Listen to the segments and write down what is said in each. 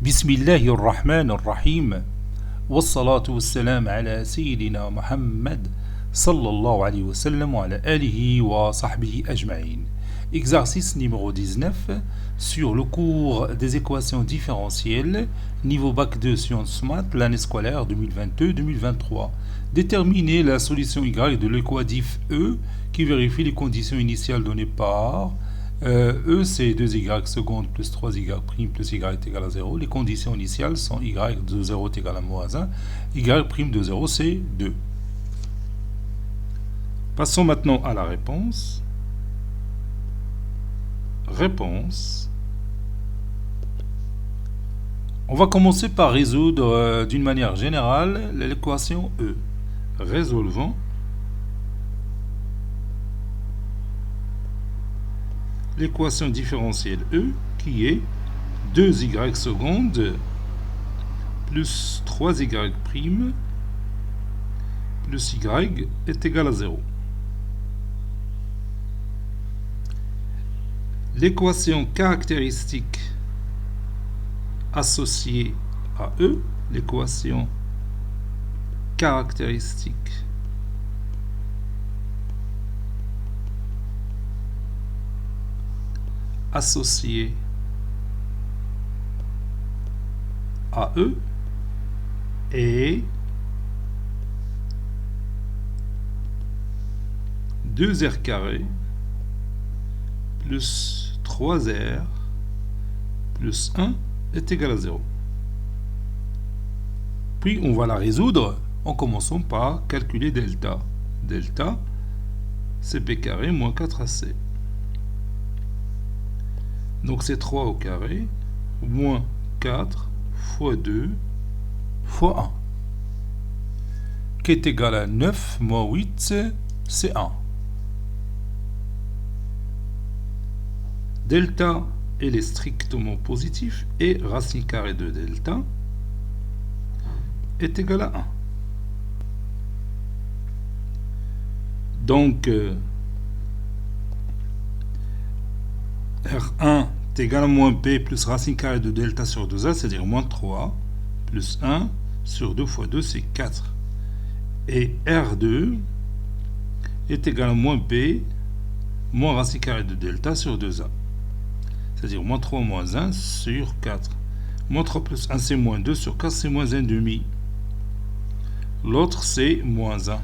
بسم الله الرحمن الرحيم والصلاة والسلام على سيدنا محمد صلى الله عليه وسلم وعلى آله وصحبه أجمعين. Exercice numéro 19 sur le cours des équations différentielles, niveau bac 2 sciences maths, l'année scolaire 2022-2023. Déterminer la solution Y de l'équatif E qui vérifie les conditions initiales données par E, c'est 2y seconde plus 3y prime plus y est égal à 0. Les conditions initiales sont y de 0 est égal à moins 1, y prime de 0 c'est 2. Passons maintenant à la réponse. Réponse. On va commencer par résoudre d'une manière générale l'équation E. Résolvons l'équation différentielle E qui est 2y seconde plus 3y prime plus y est égal à 0. L'équation caractéristique associée à E, l'équation caractéristique associée à E est 2r carré plus 3r plus 1 est égal à 0. Puis on va la résoudre en commençant par calculer delta. Delta, c'est b carré moins 4ac. Donc c'est 3 au carré, moins 4 fois 2 fois 1. Qui est égal à 9 moins 8, c'est 1. Delta, elle est strictement positif et racine carrée de delta est égal à 1. Donc, R1 est égal à moins B plus racine carrée de delta sur 2A, c'est-à-dire moins 3, plus 1 sur 2 fois 2, c'est 4. Et R2 est égal à moins B moins racine carrée de delta sur 2A. C'est-à-dire moins 3 moins 1 sur 4. Moins 3 plus 1, c'est moins 2 sur 4, c'est moins 1 demi. L'autre, c'est moins 1.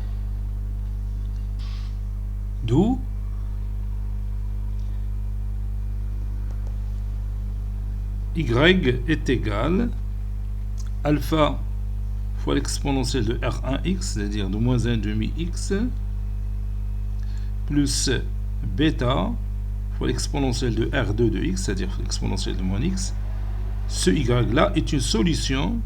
D'où y est égal alpha fois l'exponentielle de R1x, c'est-à-dire de moins 1 demi x, plus bêta fois l'exponentielle de R2 de x, c'est-à-dire l'exponentielle de moins x. Ce y-là est une solution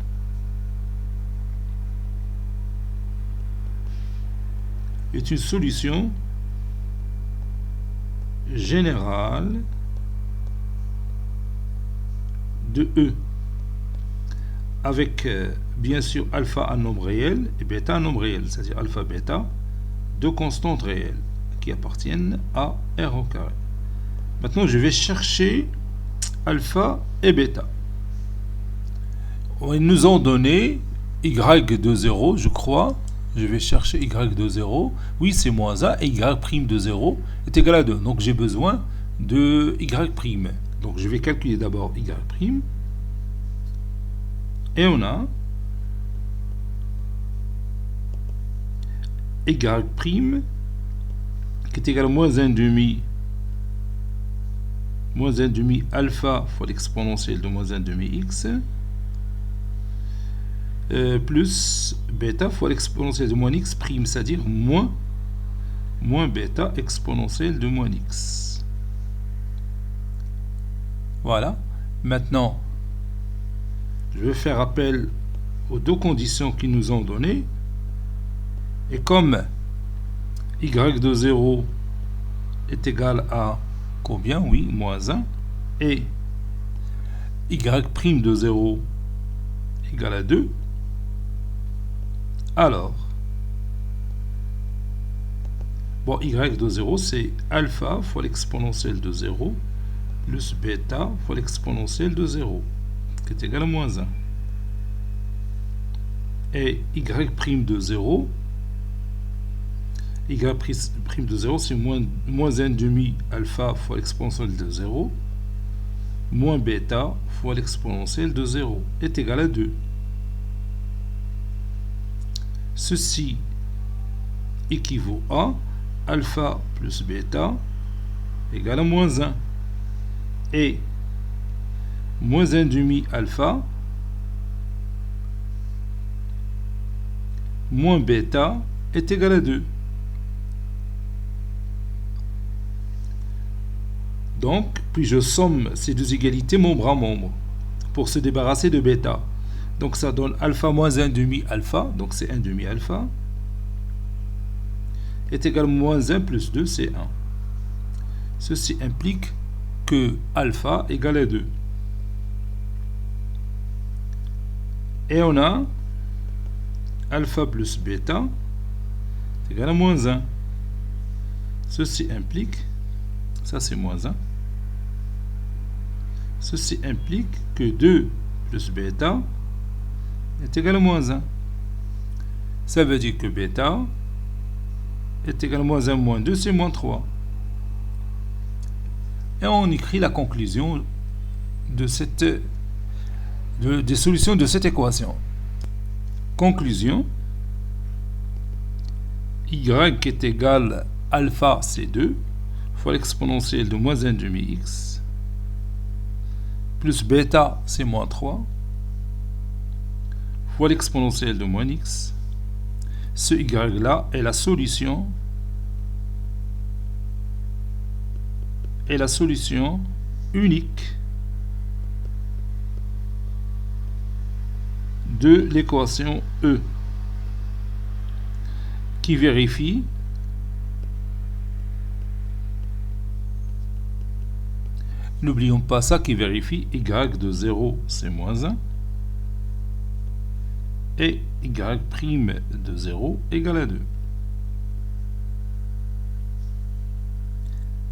générale de E, avec bien sûr alpha un nombre réel et bêta un nombre réel, c'est-à-dire alpha bêta, deux constantes réelles qui appartiennent à R au carré. Maintenant, je vais chercher alpha et bêta. Ils nous ont donné y de 0, je crois. Je vais chercher y de 0. Oui, c'est moins 1 et y prime de 0 est égal à 2. Donc, j'ai besoin de y prime. Donc, je vais calculer d'abord y prime. Et on a y prime qui est égal à moins 1 demi alpha fois l'exponentielle de moins 1 demi x plus bêta fois l'exponentielle de moins x prime, c'est-à-dire moins bêta exponentielle de moins x. Voilà. Maintenant, je vais faire appel aux deux conditions qu'ils nous ont données. Et comme y de 0 est égal à combien? Oui, moins 1. Et y prime de 0 égale à 2. Alors, bon, y de 0, c'est alpha fois l'exponentielle de 0 plus bêta fois l'exponentielle de 0. qui est égal à moins 1. Et y' de 0, y' de 0, c'est moins 1 demi alpha fois l'exponentielle de 0, moins bêta fois l'exponentielle de 0, est égal à 2. Ceci équivaut à alpha plus bêta égale à moins 1. Et moins 1 demi alpha moins bêta est égal à 2. Donc, puis je somme ces deux égalités membre à membre pour se débarrasser de bêta. Donc ça donne alpha moins 1 demi alpha, donc c'est 1 demi alpha, est égal à moins 1 plus 2, c'est 1. Ceci implique que alpha égale à 2. Et on a alpha plus bêta égale à moins 1. Ceci implique, ça c'est moins 1, ceci implique que 2 plus bêta est égal à moins 1. Ça veut dire que bêta est égal à moins 1 moins 2, c'est moins 3. Et on écrit la conclusion de des solutions de cette équation. Conclusion, y est égal à alpha c2 fois l'exponentielle de moins 1 demi x plus bêta c'est moins 3 fois l'exponentielle de moins x. Ce y là est la solution unique de l'équation E qui vérifie n'oublions pas ça, qui vérifie y de 0 c'est moins 1 et y' de 0 égale à 2.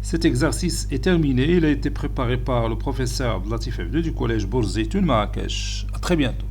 Cet exercice est terminé. Il a été préparé par le professeur Abdelatif F2 du collège Bourz Zeytoun Marrakech. À très bientôt.